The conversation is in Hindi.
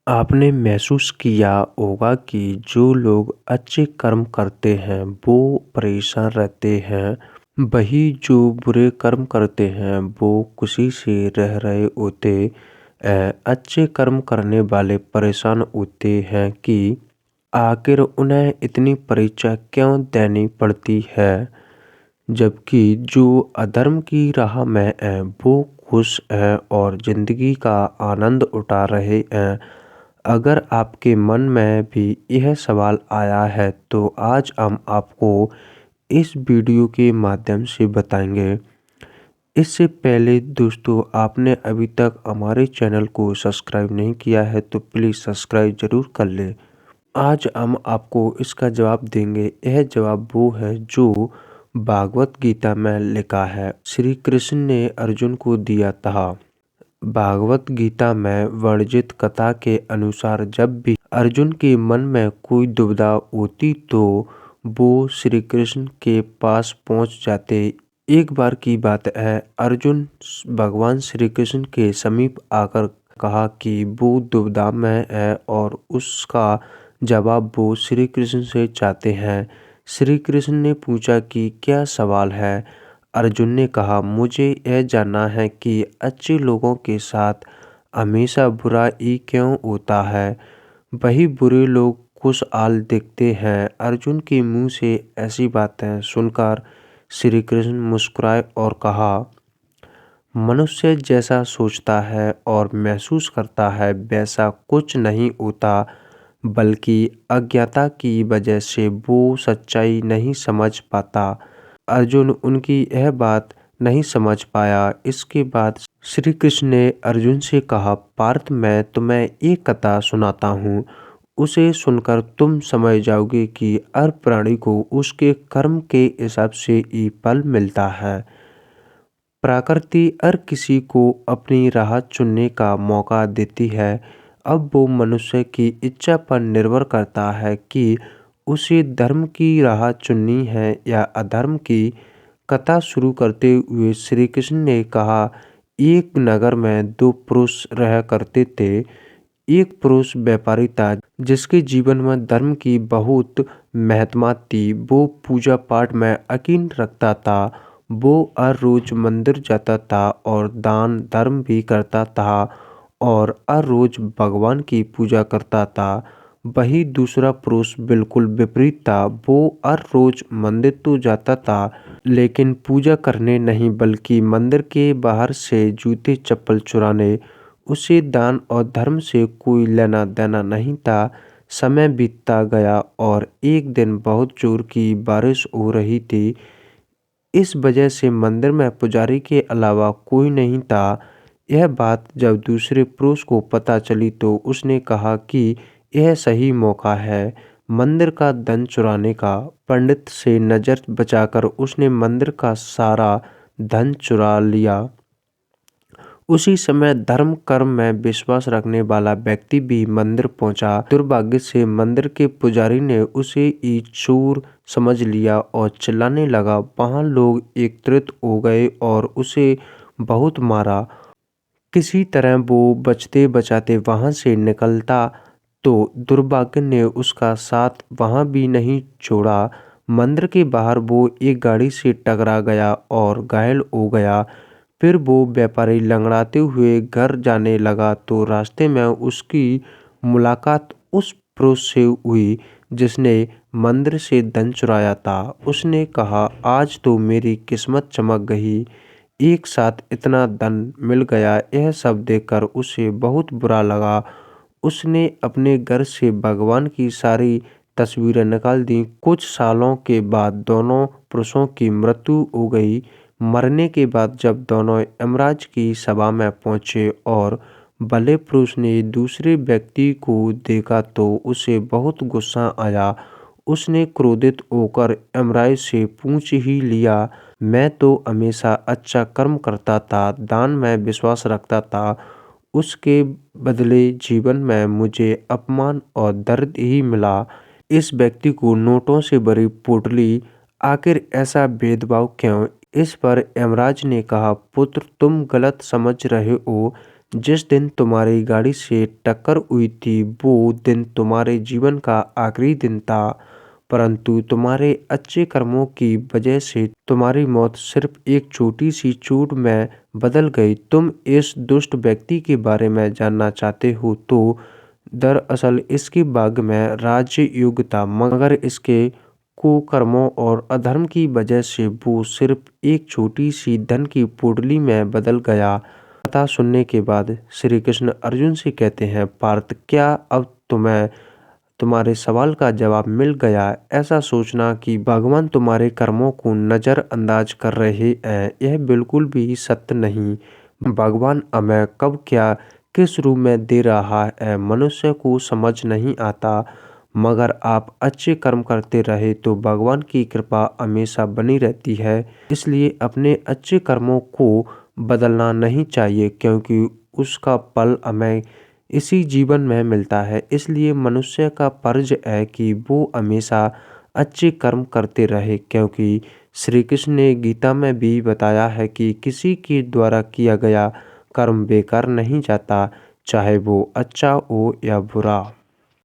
आपने महसूस किया होगा कि जो लोग अच्छे कर्म करते हैं वो परेशान रहते हैं, वही जो बुरे कर्म करते हैं वो खुशी से रह रहे होते। अच्छे कर्म करने वाले परेशान होते हैं कि आखिर उन्हें इतनी परीक्षा क्यों देनी पड़ती है, जबकि जो अधर्म की राह में हैं वो खुश हैं और ज़िंदगी का आनंद उठा रहे हैं। अगर आपके मन में भी यह सवाल आया है तो आज हम आपको इस वीडियो के माध्यम से बताएंगे। इससे पहले दोस्तों, आपने अभी तक हमारे चैनल को सब्सक्राइब नहीं किया है तो प्लीज़ सब्सक्राइब ज़रूर कर लें। आज हम आपको इसका जवाब देंगे। यह जवाब वो है जो भागवत गीता में लिखा है, श्री कृष्ण ने अर्जुन को दिया था। भागवत गीता में वर्णित कथा के अनुसार जब भी अर्जुन के मन में कोई दुविधा होती तो वो श्री कृष्ण के पास पहुंच जाते। एक बार की बात है, अर्जुन भगवान श्री कृष्ण के समीप आकर कहा कि वो दुविधा में है और उसका जवाब वो श्री कृष्ण से चाहते हैं। श्री कृष्ण ने पूछा कि क्या सवाल है। अर्जुन ने कहा, मुझे यह जानना है कि अच्छे लोगों के साथ हमेशा बुरा ही क्यों होता है, वही बुरे लोग खुशहाल दिखते हैं। अर्जुन के मुंह से ऐसी बातें सुनकर श्री कृष्ण मुस्कुराए और कहा, मनुष्य जैसा सोचता है और महसूस करता है वैसा कुछ नहीं होता, बल्कि अज्ञाता की वजह से वो सच्चाई नहीं समझ पाता। अर्जुन उनकी यह बात नहीं समझ पाया। इसके बाद श्री कृष्ण ने अर्जुन से कहा, पार्थ मैं तुम्हें एक कथा सुनाता हूँ, उसे सुनकर तुम समझ जाओगे कि हर प्राणी को उसके कर्म के हिसाब से ही फल मिलता है। प्रकृति हर किसी को अपनी राह चुनने का मौका देती है। अब वो मनुष्य की इच्छा पर निर्भर करता है कि उसे धर्म की राह चुननी है या अधर्म की। कथा शुरू करते हुए श्री कृष्ण ने कहा, एक नगर में दो पुरुष रहा करते थे। एक पुरुष व्यापारी था जिसके जीवन में धर्म की बहुत महत्ता थी। वो पूजा पाठ में यकीन रखता था। वो हर रोज मंदिर जाता था और दान धर्म भी करता था और हर रोज भगवान की पूजा करता था। वही दूसरा पुरुष बिल्कुल विपरीत था। वो हर रोज मंदिर तो जाता था लेकिन पूजा करने नहीं, बल्कि मंदिर के बाहर से जूते चप्पल चुराने। उसे दान और धर्म से कोई लेना देना नहीं था। समय बीतता गया और एक दिन बहुत जोर की बारिश हो रही थी। इस वजह से मंदिर में पुजारी के अलावा कोई नहीं था। यह बात जब दूसरे पुरुष को पता चली तो उसने कहा कि यह सही मौका है मंदिर का धन चुराने का। पंडित से नजर बचाकर उसने मंदिर का सारा धन चुरा लिया। उसी समय धर्म कर्म में विश्वास रखने वाला व्यक्ति भी मंदिर पहुंचा। दुर्भाग्य से मंदिर के पुजारी ने उसे ही चोर समझ लिया और चिल्लाने लगा। वहां लोग एकत्रित हो गए और उसे बहुत मारा। किसी तरह वो बचते बचाते वहां से निकलता तो दुर्भाग्य ने उसका साथ वहां भी नहीं छोड़ा। मंदिर के बाहर वो एक गाड़ी से टकरा गया और घायल हो गया। फिर वो व्यापारी लंगड़ाते हुए घर जाने लगा तो रास्ते में उसकी मुलाकात उस पुरुष से हुई जिसने मंदिर से धन चुराया था। उसने कहा, आज तो मेरी किस्मत चमक गई, एक साथ इतना धन मिल गया। यह सब देखकर उसे बहुत बुरा लगा। उसने अपने घर से भगवान की सारी तस्वीरें निकाल दी। कुछ सालों के बाद दोनों पुरुषों की मृत्यु हो गई। मरने के बाद जब दोनों यमराज की सभा में पहुंचे और भले पुरुष ने दूसरे व्यक्ति को देखा तो उसे बहुत गुस्सा आया। उसने क्रोधित होकर यमराज से पूछ ही लिया, मैं तो हमेशा अच्छा कर्म करता था, दान में विश्वास रखता था, उसके बदले जीवन में मुझे अपमान और दर्द ही मिला। इस व्यक्ति को नोटों से भरी पोटली, आखिर ऐसा भेदभाव क्यों। इस पर यमराज ने कहा, पुत्र तुम गलत समझ रहे हो। जिस दिन तुम्हारी गाड़ी से टक्कर हुई थी वो दिन तुम्हारे जीवन का आखिरी दिन था, परंतु तुम्हारे अच्छे कर्मों की वजह से तुम्हारी मौत सिर्फ एक छोटी सी चोट में बदल गई। तुम इस दुष्ट व्यक्ति के बारे में जानना चाहते हो तो दरअसल इसके भाग्य में राज्य युग था, मगर इसके कुकर्मों और अधर्म की वजह से वो सिर्फ एक छोटी सी धन की पोटली में बदल गया। कथा सुनने के बाद श्री कृष्ण अर्जुन से कहते हैं, पार्थ, क्या अब तुम्हें तुम्हारे सवाल का जवाब मिल गया? ऐसा सोचना कि भगवान तुम्हारे कर्मों को नज़रअंदाज कर रहे हैं, यह बिल्कुल भी सत्य नहीं। भगवान हमें कब क्या किस रूप में दे रहा है मनुष्य को समझ नहीं आता, मगर आप अच्छे कर्म करते रहे तो भगवान की कृपा हमेशा बनी रहती है। इसलिए अपने अच्छे कर्मों को बदलना नहीं चाहिए, क्योंकि उसका फल हमें इसी जीवन में मिलता है। इसलिए मनुष्य का फर्ज है कि वो हमेशा अच्छे कर्म करते रहे, क्योंकि श्री कृष्ण ने गीता में भी बताया है कि किसी के द्वारा किया गया कर्म बेकार नहीं जाता, चाहे वो अच्छा हो या बुरा।